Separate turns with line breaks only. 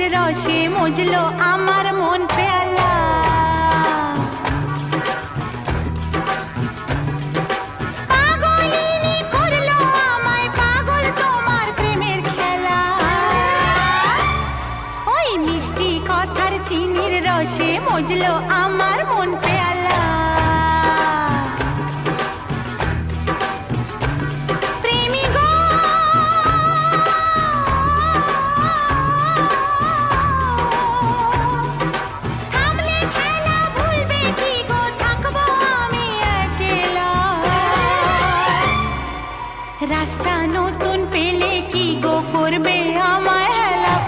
চিনির রসে মজলো আমার মন পেয়ালা। পাগলিনী করলো আমায় পাগল তোমার প্রেমের খেলা। ওই মিষ্টি কথার চিনির রসে মজলো আমার মন পেয়ালা।